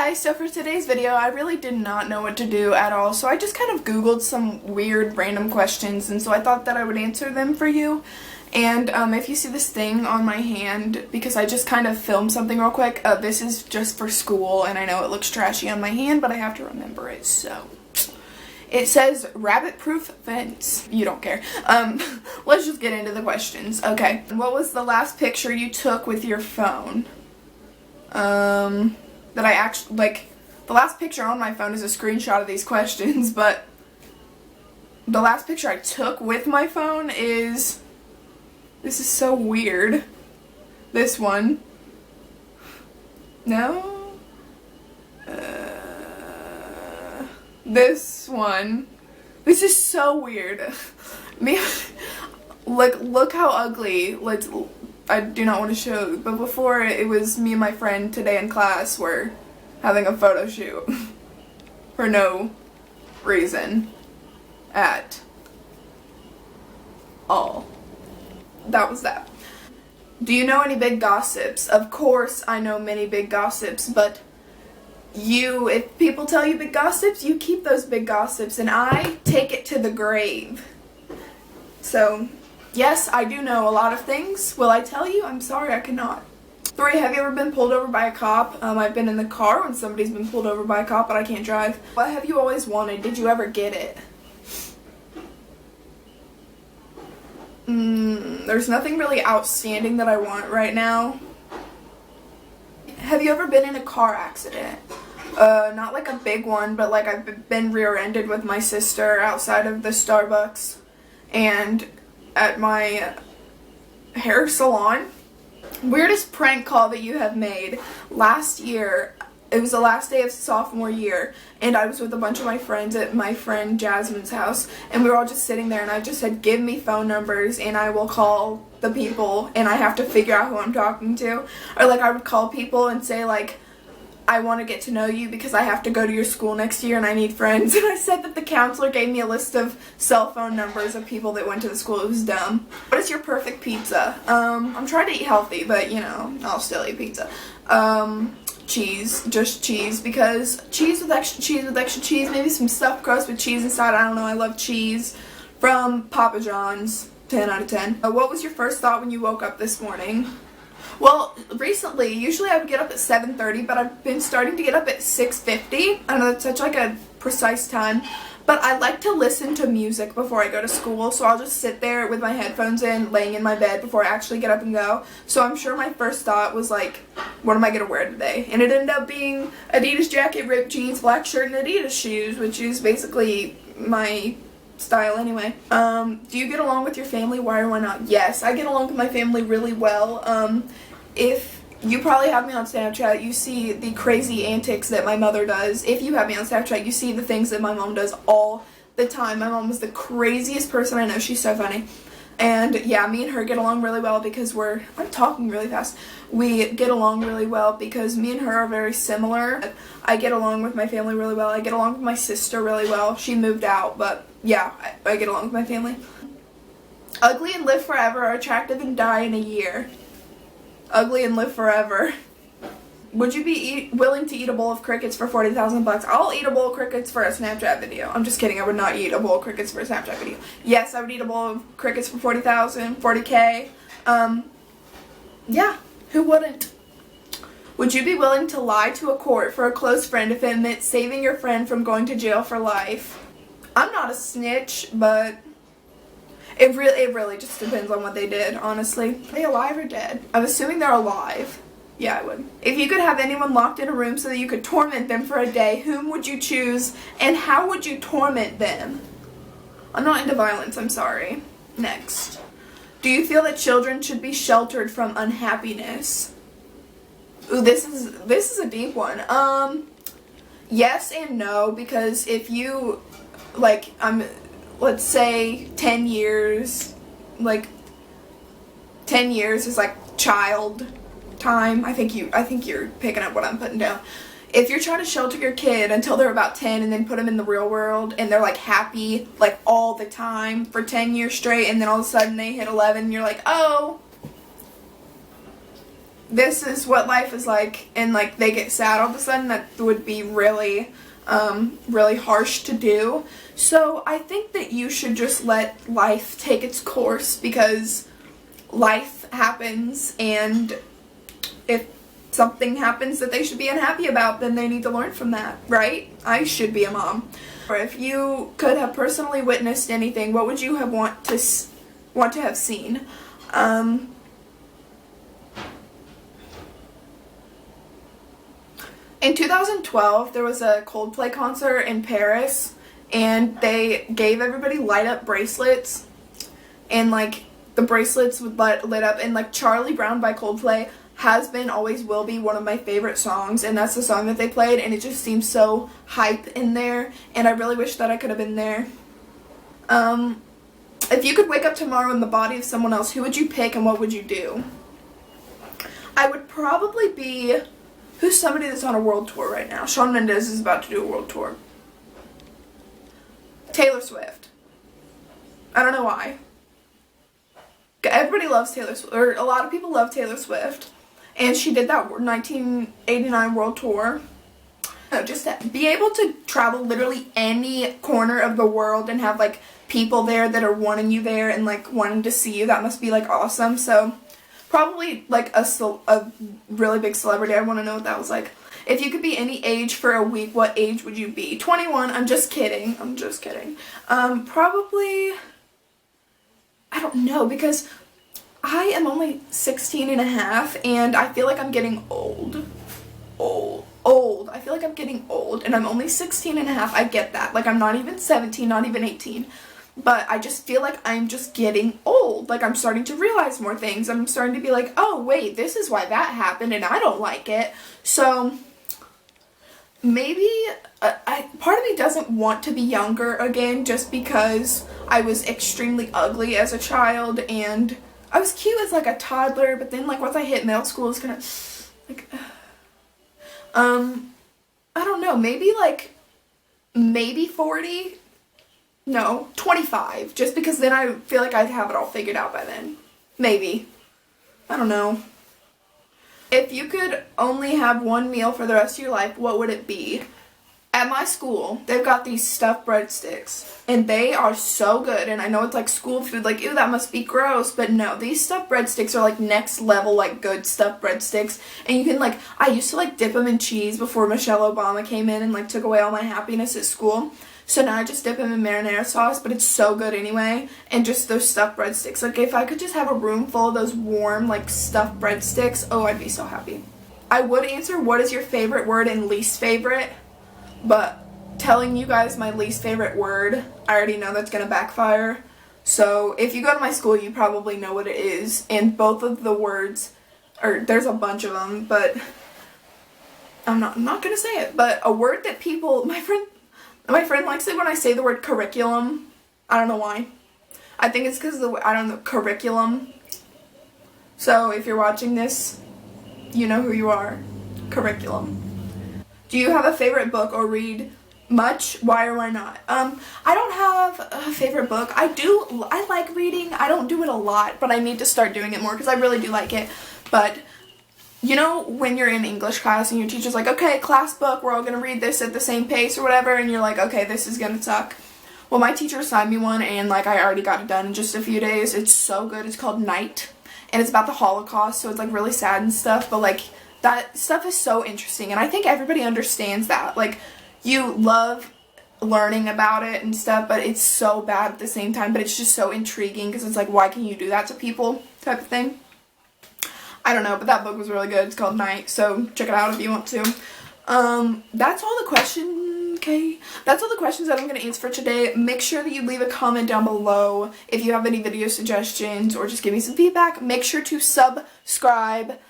guys, so for today's video I really did not know what to do at all, so I just kind of googled some weird random questions, and so I thought that I would answer them for you. And if you see this thing on my hand, because I just kind of filmed something real quick, this is just for school, and I know it looks trashy on my hand, but I have to remember it, so it says rabbit-proof fence. You don't care. Let's just get into the questions. Okay, what was the last picture you took with your phone? That I actually, like, the last picture on my phone is a screenshot of these questions, but the last picture I took with my phone is, this is so weird. This one. No? This one. This is so weird. Me, like, look how ugly. I do not want to show, but before it was me and my friend today in class were having a photo shoot for no reason at all. That was that. Do you know any big gossips? Of course I know many big gossips, but if people tell you big gossips, you keep those big gossips, and I take it to the grave. So yes, I do know a lot of things. Will I tell you? I'm sorry, I cannot. 3, have you ever been pulled over by a cop? I've been in the car when somebody's been pulled over by a cop, but I can't drive. What have you always wanted? Did you ever get it? There's nothing really outstanding that I want right now. Have you ever been in a car accident? Not like a big one, but like I've been rear-ended with my sister outside of the Starbucks and at my hair salon. Weirdest prank call that you have made? Last year, it was the last day of sophomore year, and I was with a bunch of my friends at my friend Jasmine's house, and we were all just sitting there, and I just said, give me phone numbers and I will call the people, and I have to figure out who I'm talking to. Or like I would call people and say like, I want to get to know you because I have to go to your school next year and I need friends. And I said that the counselor gave me a list of cell phone numbers of people that went to the school. It was dumb. What is your perfect pizza? I'm trying to eat healthy, but you know, I'll still eat pizza. Cheese. Just cheese, because cheese with extra cheese, maybe some stuffed crust with cheese inside. I don't know, I love cheese. From Papa John's. 10 out of 10. What was your first thought when you woke up this morning? Well, recently, usually I would get up at 7:30, but I've been starting to get up at 6:50. I know that's such like a precise time, but I like to listen to music before I go to school, so I'll just sit there with my headphones in, laying in my bed before I actually get up and go. So I'm sure my first thought was like, what am I going to wear today? And it ended up being Adidas jacket, ripped jeans, black shirt, and Adidas shoes, which is basically my style anyway. Do you get along with your family? Why or why not? Yes, I get along with my family really well. If you probably have me on Snapchat, you see the crazy antics that my mother does. If you have me on Snapchat, you see the things that my mom does all the time. My mom is the craziest person I know. She's so funny. And yeah, me and her get along really well because I'm talking really fast. We get along really well because me and her are very similar. I get along with my family really well. I get along with my sister really well. She moved out, but yeah, I get along with my family. Ugly and live forever, or attractive and die in a year? Ugly and live forever. Would you be willing to eat a bowl of crickets for 40,000 bucks? I'll eat a bowl of crickets for a Snapchat video. I'm just kidding. I would not eat a bowl of crickets for a Snapchat video. Yes, I would eat a bowl of crickets for 40,000, 40K. Yeah, who wouldn't? Would you be willing to lie to a court for a close friend if it meant saving your friend from going to jail for life? I'm not a snitch, but it really just depends on what they did, honestly. Are they alive or dead? I'm assuming they're alive. Yeah, I would. If you could have anyone locked in a room so that you could torment them for a day, whom would you choose and how would you torment them? I'm not into violence, I'm sorry. Next. Do you feel that children should be sheltered from unhappiness? Ooh, this is a deep one. Yes and no, because if you, like, let's say 10 years, like 10 years is like child time. I think you're picking up what I'm putting down. If you're trying to shelter your kid until they're about 10 and then put them in the real world and they're like happy like all the time for 10 years straight, and then all of a sudden they hit 11 and you're like, oh, this is what life is like, and like they get sad all of a sudden, that would be really really harsh to do. So I think that you should just let life take its course, because life happens, and if something happens that they should be unhappy about, then they need to learn from that, right? I should be a mom. Or if you could have personally witnessed anything, what would you have want to have seen? In 2012, there was a Coldplay concert in Paris, and they gave everybody light up bracelets, and like the bracelets would lit up, and like Charlie Brown by Coldplay has been, always will be, one of my favorite songs, and that's the song that they played, and it just seems so hype in there, and I really wish that I could have been there. If you could wake up tomorrow in the body of someone else, who would you pick and what would you do? I would probably be, who's somebody that's on a world tour right now? Shawn Mendes is about to do a world tour. Taylor Swift. I don't know why. Everybody loves Taylor Swift, or a lot of people love Taylor Swift. And she did that 1989 world tour. Just to be able to travel literally any corner of the world and have like people there that are wanting you there and like wanting to see you, that must be like awesome. So probably like a really big celebrity. I want to know what that was like. If you could be any age for a week, what age would you be? 21. I'm just kidding. I'm just kidding. Probably, I don't know, because I am only 16 and a half, and I feel like I'm getting old. I feel like I'm getting old, and I'm only 16 and a half. I get that. Like, I'm not even 17, not even 18. But I just feel like I'm just getting old. Like, I'm starting to realize more things. I'm starting to be like, oh, wait, this is why that happened, and I don't like it. So maybe part of me doesn't want to be younger again, just because I was extremely ugly as a child, and I was cute as like a toddler, but then like once I hit middle school, it's kind of like, I don't know, maybe 40, no, 25, just because then I feel like I'd have it all figured out by then, maybe, I don't know. If you could only have one meal for the rest of your life, what would it be? At my school, they've got these stuffed breadsticks, and they are so good, and I know it's like school food, like, ew, that must be gross, but no, these stuffed breadsticks are like next level, like, good stuffed breadsticks, and you can, like, I used to, like, dip them in cheese before Michelle Obama came in and, like, took away all my happiness at school, so now I just dip them in marinara sauce, but it's so good anyway, and just those stuffed breadsticks, like, if I could just have a room full of those warm, like, stuffed breadsticks, oh, I'd be so happy. I would answer, what is your favorite word and least favorite? But telling you guys my least favorite word, I already know that's going to backfire. So if you go to my school, you probably know what it is. And both of the words, or there's a bunch of them, but I'm not going to say it. But a word that people, my friend likes it when I say the word curriculum. I don't know why. I think it's because of the, I don't know, curriculum. So if you're watching this, you know who you are. Curriculum. Do you have a favorite book or read much? Why or why not? I don't have a favorite book. I like reading. I don't do it a lot, but I need to start doing it more because I really do like it. But you know when you're in English class and your teacher's like, okay, class book, we're all going to read this at the same pace or whatever, and you're like, okay, this is going to suck. Well, my teacher assigned me one, and like I already got it done in just a few days. It's so good. It's called Night, and it's about the Holocaust, so it's like really sad and stuff, but like that stuff is so interesting, and I think everybody understands that. Like, you love learning about it and stuff, but it's so bad at the same time, but it's just so intriguing because it's like, why can you do that to people type of thing. I don't know, but that book was really good. It's called Night, so check it out if you want to. That's all the questions, okay? That's all the questions that I'm going to answer for today. Make sure that you leave a comment down below if you have any video suggestions or just give me some feedback. Make sure to subscribe.